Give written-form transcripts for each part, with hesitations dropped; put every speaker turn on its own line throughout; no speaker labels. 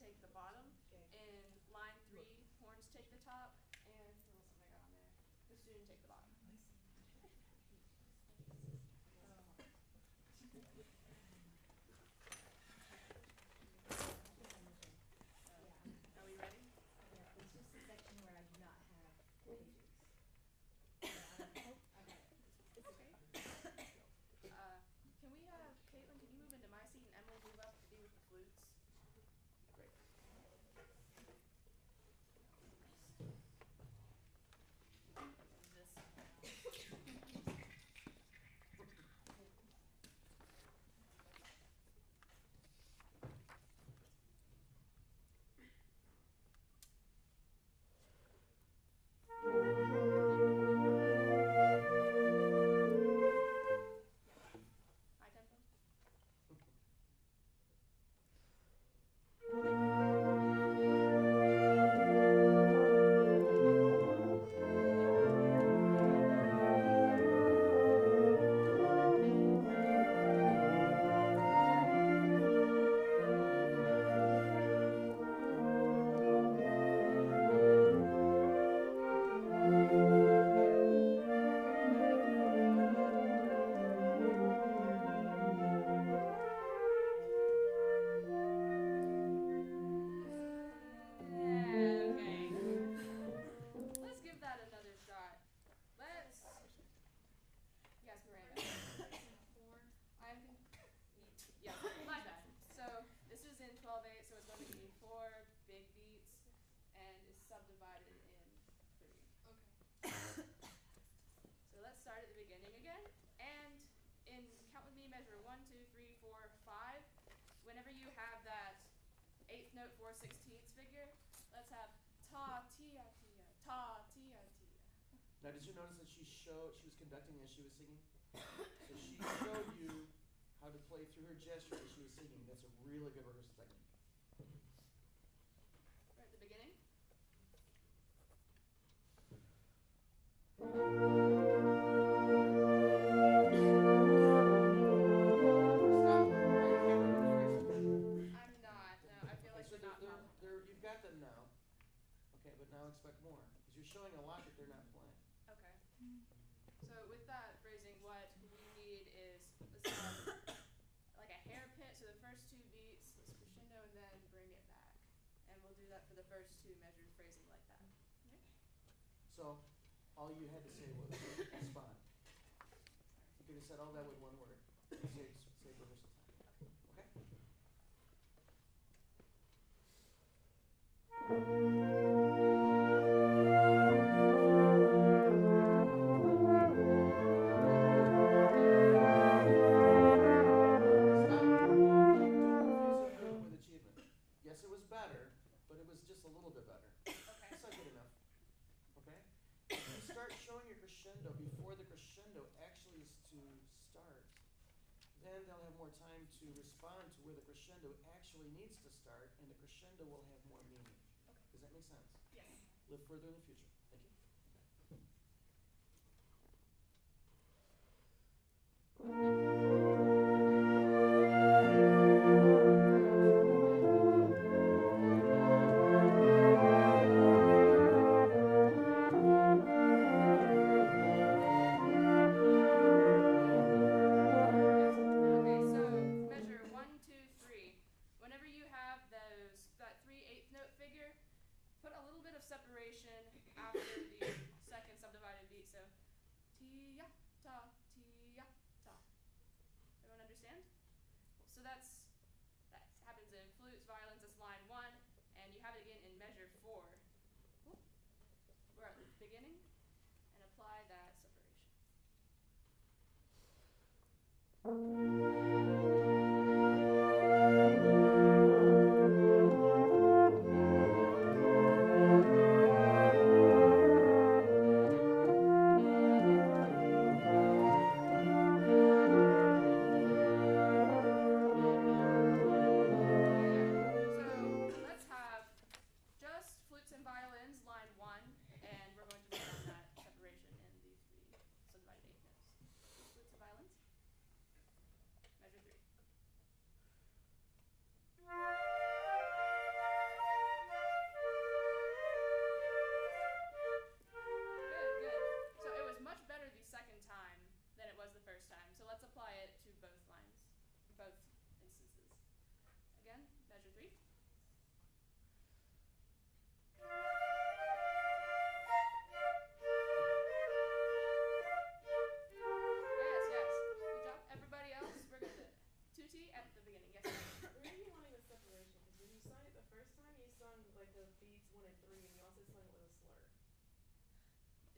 take the bottom.
Okay.
In line 3, horns take the top, and what else have I got on there? Bassoon take the bottom. Are we ready?
Yeah, it's just a section where I do not have pages. Okay.
It's okay. Can we have Caitlin, can you move into my seat and Emily move up to be with the flutes?
Great.
This. High tempo. Okay. Let's give that another shot. Let's. Yes, Miranda. I'm. Yeah, my bad. So this is in 12/8, so it's going to be 4 big beats, and is subdivided in 3.
Okay.
So let's start at the beginning again, and in count with me, measure 1, 2, 3, 4, 5. Whenever you have that 8th note 4/16 figure, let's have ta tia tia ta tia tia.
Now, did you notice that she was conducting as she was singing? So she showed you how to play through her gesture as she was singing. That's a really good rehearsal technique.
Right at the beginning.
Stop. Are you happy with the phrasing?
I'm not. No, I feel like
So
they're not possible.
you've got them now. Okay, but now expect more. Because you're showing a lot that they're not playing.
Okay. So with that phrasing, what we need is let's have like a hair pit. So the first 2 beats, let's crescendo and then bring it back. And we'll do that for the first 2 measured phrasing like that. Okay?
So all you had to say was respond. You could have said all that with one word. Save rehearsal time. Okay? Stop. Don't confuse improvement with achievement. Yes, it was better, but it was just a little bit better.
Okay.
That's not good enough. Okay? If you start showing your crescendo before the crescendo actually is to start, then they'll have more time to respond to where the crescendo actually needs to start, and the crescendo will have more meaning.
Okay.
Does that make sense?
Yes.
Live further in the future. Thank you.
Okay, so measure 1, 2, 3. Whenever you have that 3/8 note figure, put a little bit of separation after the second subdivided beat. So tia ta tia ta. Everyone understand? So that happens in flutes, violins. That's line 1, and you have it again in measure 4. We're at the beginning, and apply that separation. So let's have just flutes and violins, line 1, and we're going to work on that separation in the 3 subdivided 8 notes. Flutes and violins.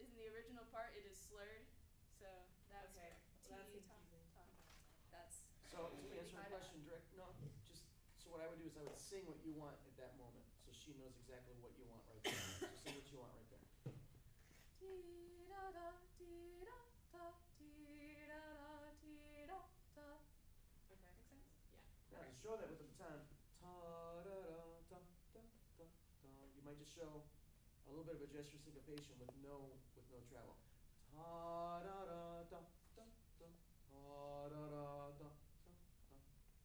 is in the original part, it is slurred. So that's
Okay,
where
well, that's
T,
confusing.
That's
So to answer
I
the
don't-
question direct, no, just, so what I would do is I would sing what you want at that moment, so she knows exactly what you want right there. So sing what you want right there.
Tee da da, tee da da, tee da da, tee da da.
Okay.
Make sense?
Yeah, just show that with the baton. Ta da da da da da da. You might just show a little bit of a gesture syncopation with no travel. Ta da da da da da. Ta da da da da da.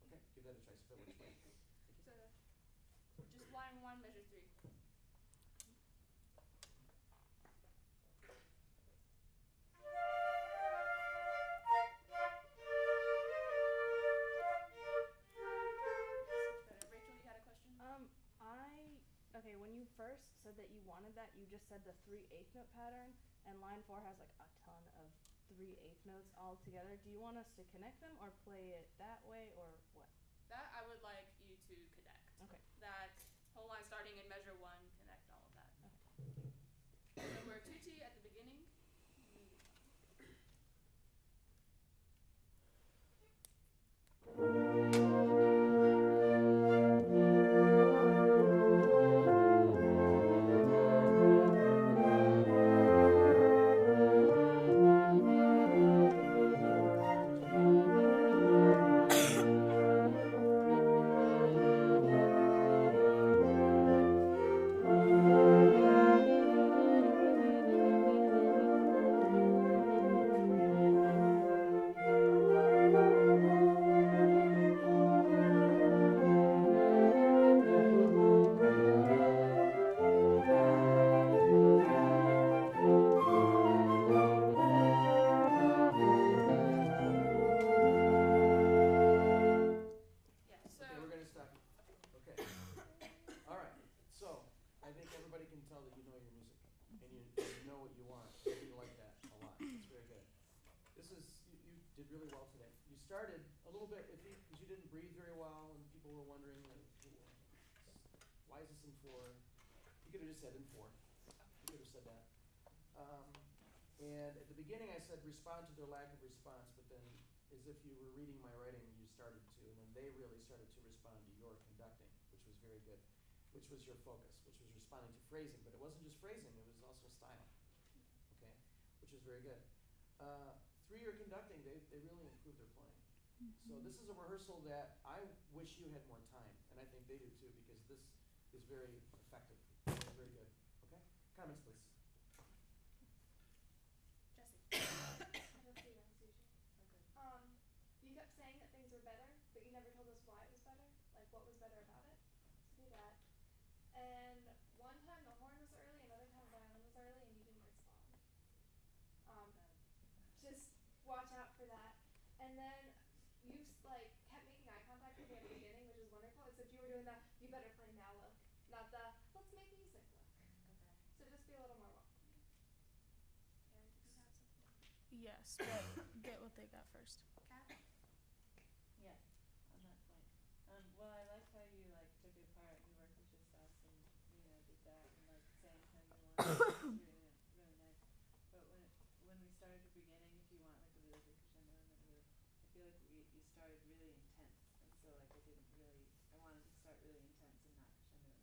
Okay, give that a try. See if that works for you.
So just line 1, measure 3. Rachel, you had a question?
Okay, when you first said that you wanted that, you just said the 3/8 note pattern, and line 4 has like a ton of 3/8 notes all together. Do you want us to connect them or play it that way or what?
That I would like you to connect.
Okay.
That whole line starting in measure 1, connect all of that.
Okay.
So we're tutti at the beginning. Yeah, so
Okay, we're gonna stop. Okay. All right. So I think everybody can tell that you know your music and you know what you want. And you like that a lot. That's very good. This is you did really well today. You started a little bit iffy because you didn't breathe very well, and people were wondering why is this in 4? You could have just said in 4. You could have said that. And at the beginning I said respond to their lack of response, but then as if you were reading my writing, you started to, and then they really started to respond to your conducting, which was very good, which was your focus, which was responding to phrasing, but it wasn't just phrasing, it was also style, okay, which is very good. Through your conducting, they really improved their playing. So this is a rehearsal that I wish you had more time, and I think they do too, because this is very effective, very good, okay? Comments, please.
Jesse.
I don't see that, Sushi. You kept saying that things were better, but you never told us why it was better. Like, what was better about it? So do that. And one time the horn was early, another time the violin was early, and you didn't respond. Just watch out for that. And then you kept making eye contact with me at the beginning, which was wonderful. Except you were doing the "you better play now" look, not the "let's make music" look.
Okay.
So just be a little more welcoming.
Carrie, did you have something?
Yes, but get what they got first.
Kat?
Yes, on that point. Well, I liked how you took it apart and you worked with your stuff and did that and sang how you wanted doing it really nice. But when we start at the beginning, if you want a really big crescendo and then really, I feel like you started really intense, and so I wanted to start really intense and not crescendo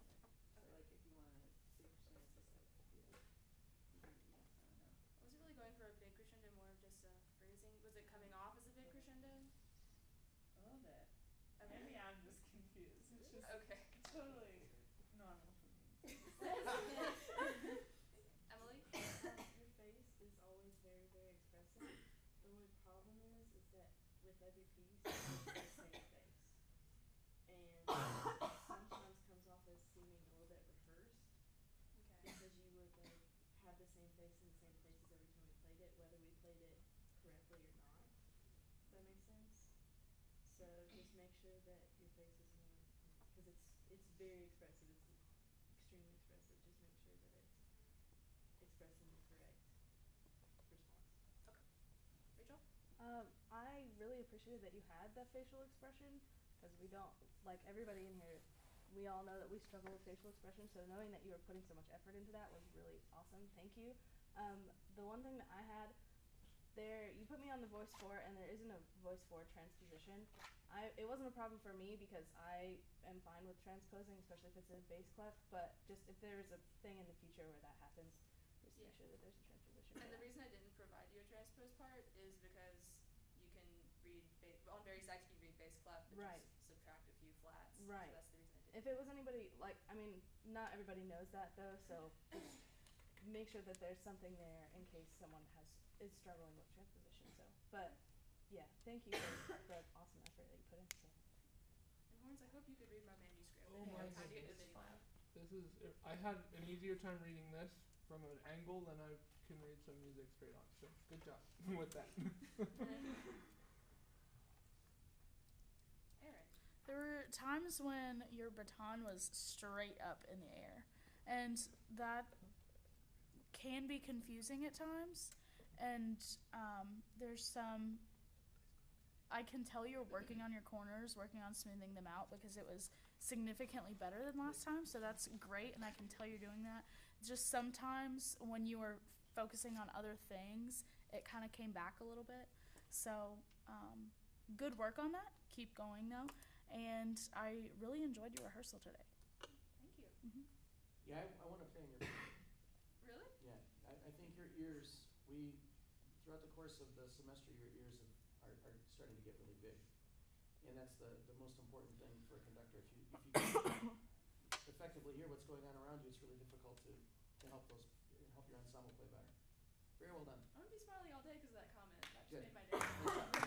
in there. So if you want a big crescendo, just do that. I don't know.
I wasn't really going for a big crescendo, more of just a phrasing. Was it coming off as a big crescendo?
A little bit.
Okay.
Maybe I'm just confused. It's just
Okay.
totally normal for me.
Emily?
Your face is always very, very expressive. The only problem is that with every piece, you have the same face. And sometimes comes off as seeming a little bit rehearsed
Okay.
because you would have the same face in the same places every time we played it, whether we played it correctly or not. Does that make sense? So just make sure that your face is more, because it's very expressive. It's extremely expressive. Just make sure that it's expressing the correct response.
Rachel?
I really appreciated that you had that facial expression, because we don't, everybody in here, we all know that we struggle with facial expression, so knowing that you were putting so much effort into that was really awesome. Thank you.
The one thing that I had there, you put me on the voice 4 and there isn't a voice 4 transposition. It wasn't a problem for me because I am fine with transposing, especially if it's in bass clef, but just if there's a thing in the future where that happens, just make sure that there's a transposition.
And the reason I didn't provide you a transpose part is because you can read on very sax you can read bass clef, but
Right.
just subtract a few flats.
Right.
So that's the reason I didn't.
If it was anybody, like, I mean, not everybody knows that though, so just make sure that there's something there in case someone is struggling with transposition. So, but yeah, thank you for the awesome effort that you put in. So.
And Horns, I hope you could read my manuscript.
Oh
and
my
how to get
goodness.
the MIDI lab.
This is, I had an easier time reading this from an angle than I can read some music straight on. So good job with that.
Aaron.
There were times when your baton was straight up in the air, and that can be confusing at times. And there's some, I can tell you're working on your corners, working on smoothing them out because it was significantly better than last time. So that's great, and I can tell you're doing that. Just sometimes when you were focusing on other things, it kind of came back a little bit. So good work on that. Keep going though. And I really enjoyed your rehearsal today.
Thank you.
Yeah, I want to play in your
Really?
Yeah, I think your ears, throughout the course of the semester, your ears are starting to get really big. And that's the most important thing for a conductor. If you can effectively hear what's going on around you, it's really difficult to help your ensemble play better. Very well done.
I'm gonna be smiling all day because of that comment. That just
Good.
made my day.